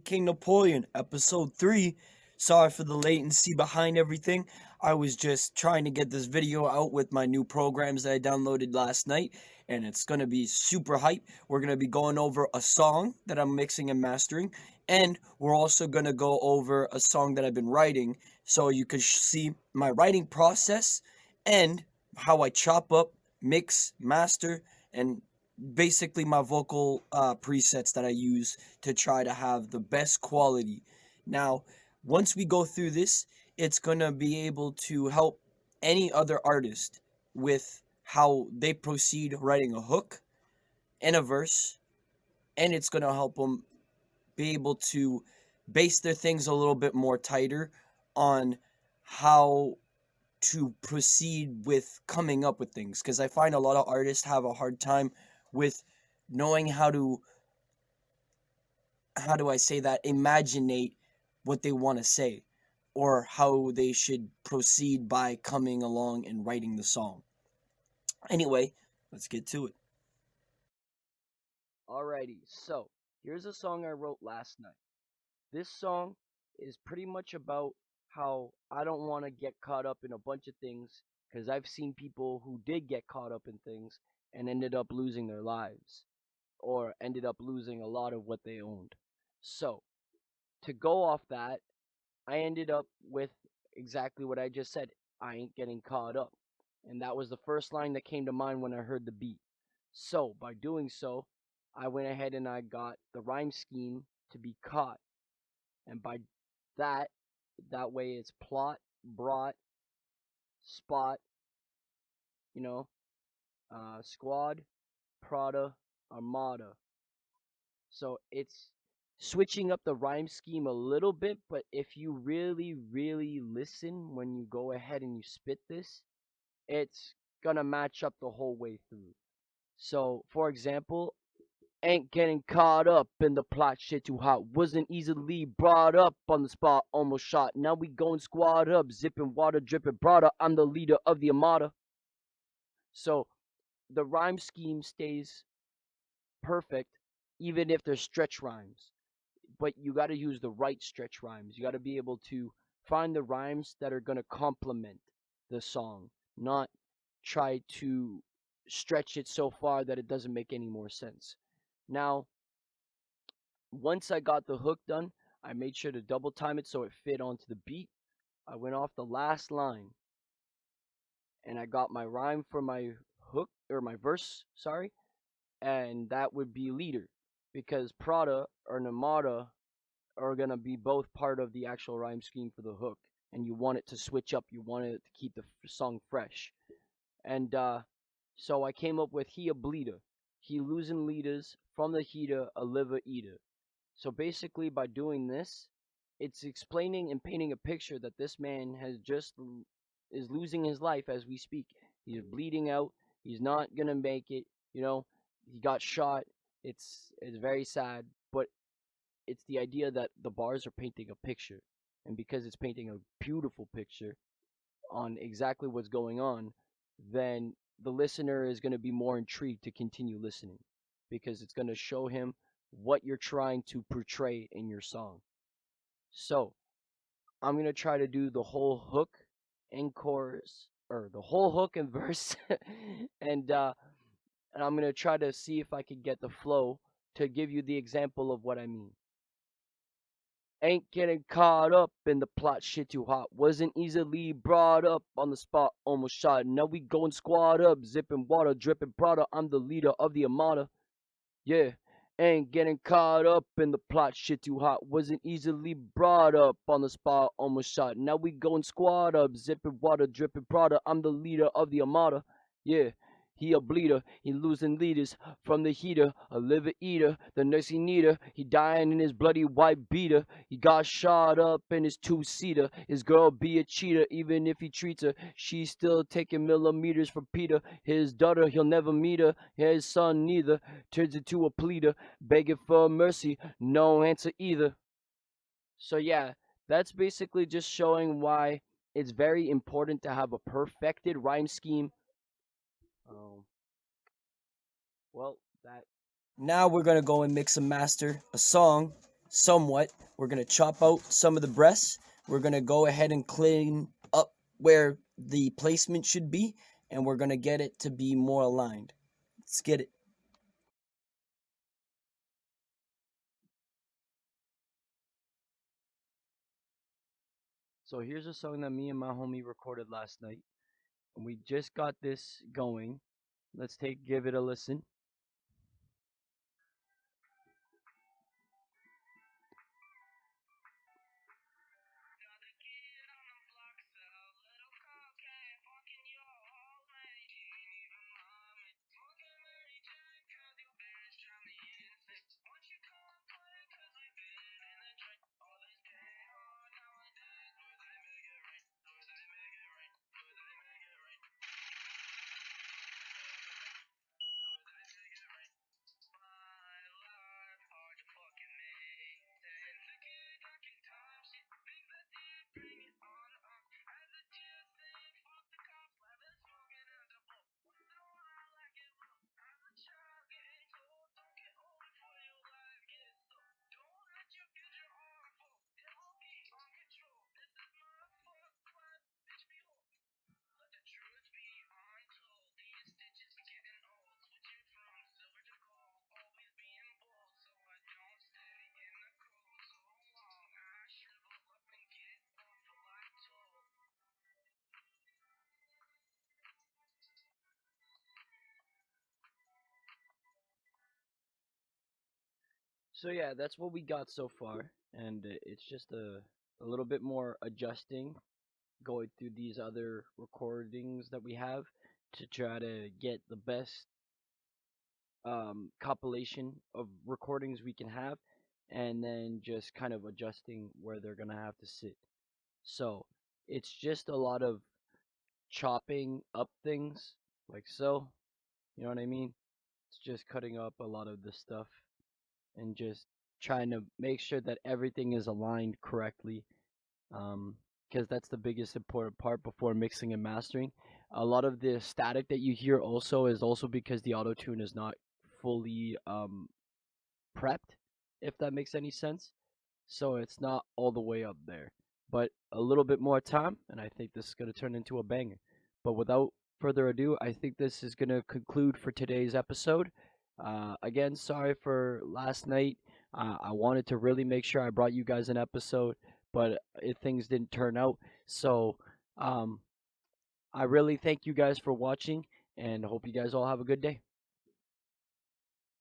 King Napoleon, episode 3. Sorry for the latency behind everything. I was just trying to get this video out with my new programs that I downloaded last night, and it's going to be super hype. We're going to be going over a song that I'm mixing and mastering, and we're also going to go over a song that I've been writing so you can see my writing process and how I chop up, mix, master, and basically my vocal presets that I use to try to have the best quality. Now, once we go through this, it's going to be able to help any other artist with how they proceed writing a hook and a verse, and it's going to help them be able to base their things a little bit more tighter on how to proceed with coming up with things, because I find a lot of artists have a hard time with knowing how do I say that, imaginate what they want to say or how they should proceed by coming along and writing the song. Anyway, let's get to it. Alrighty, so here's a song I wrote last night. This song is pretty much about how I don't want to get caught up in a bunch of things because I've seen people who did get caught up in things and ended up losing their lives or ended up losing a lot of what they owned. So, to go off that, I ended up with exactly what I just said. I ain't getting caught up. And that was the first line that came to mind when I heard the beat. So, by doing so, I went ahead and I got the rhyme scheme to be caught. And by that, that way it's plot, brought, spot, you know, squad, Prada, Armada. So it's switching up the rhyme scheme a little bit, but if you really, really listen when you go ahead and you spit this, it's gonna match up the whole way through. So, for example, ain't getting caught up in the plot shit too hot. Wasn't easily brought up on the spot, almost shot. Now we going squad up, zipping water, dripping Prada. I'm the leader of the Armada. So the rhyme scheme stays perfect, even if there's stretch rhymes. But you got to use the right stretch rhymes. You got to be able to find the rhymes that are going to complement the song, not try to stretch it so far that it doesn't make any more sense. Now, once I got the hook done, I made sure to double time it so it fit onto the beat. I went off the last line and I got my rhyme for my hook or my verse, sorry, and that would be leader because Prada or Namada are going to be both part of the actual rhyme scheme for the hook, and you want it to switch up. You want it to keep the song fresh. And so I came up with he a bleeder. He losing leaders from the heater, a liver eater. So basically, by doing this, it's explaining and painting a picture that this man has just is losing his life as we speak. He's bleeding out. He's not gonna make it. You know, he got shot. It's very sad, but it's the idea that the bars are painting a picture, and because it's painting a beautiful picture on exactly what's going on, then the listener is going to be more intrigued to continue listening because it's going to show him what you're trying to portray in your song. So, I'm going to try to do the whole hook and chorus, or the whole hook and verse, and uh, and I'm going to try to see if I can get the flow to give you the example of what I mean. Ain't getting caught up in the plot shit too hot. Wasn't easily brought up on the spot, almost shot. Now we going squad up, zipping water, dripping Prada. I'm the leader of the Armada. Yeah, ain't getting caught up in the plot shit too hot. Wasn't easily brought up on the spot, almost shot. Now we going squad up, zipping water, dripping Prada. I'm the leader of the Armada. Yeah, he a bleeder, he losing leaders from the heater, a liver eater, the nursing needer. He dying in his bloody white beater. He got shot up in his two-seater. His girl be a cheater, even if he treats her. She's still taking millimeters from Peter. His daughter, he'll never meet her. His son, neither. Turns into a pleader, begging for mercy. No answer either. So, yeah, that's basically just showing why it's very important to have a perfected rhyme scheme. Um, well, that Now we're going to go and mix and master a song somewhat. We're going to chop out some of the breasts. We're going to go ahead and clean up where the placement should be, and we're going to get it to be more aligned. Let's get it. So here's a song that me and my homie recorded last night, and we just got this going. Let's give it a listen. So yeah, that's what we got so far, and it's just a little bit more adjusting, going through these other recordings that we have to try to get the best compilation of recordings we can have, and then just kind of adjusting where they're gonna have to sit. So it's just a lot of chopping up things like so. You know what I mean? It's just cutting up a lot of the stuff and just trying to make sure that everything is aligned correctly. Because that's the biggest important part before mixing and mastering. A lot of the static that you hear also is also because the auto tune is not fully prepped, if that makes any sense. So it's not all the way up there. But a little bit more time, and I think this is going to turn into a banger. But without further ado, I think this is going to conclude for today's episode. Again, sorry for last night. I wanted to really make sure I brought you guys an episode, but things didn't turn out. So um, I really thank you guys for watching, and hope you guys all have a good day.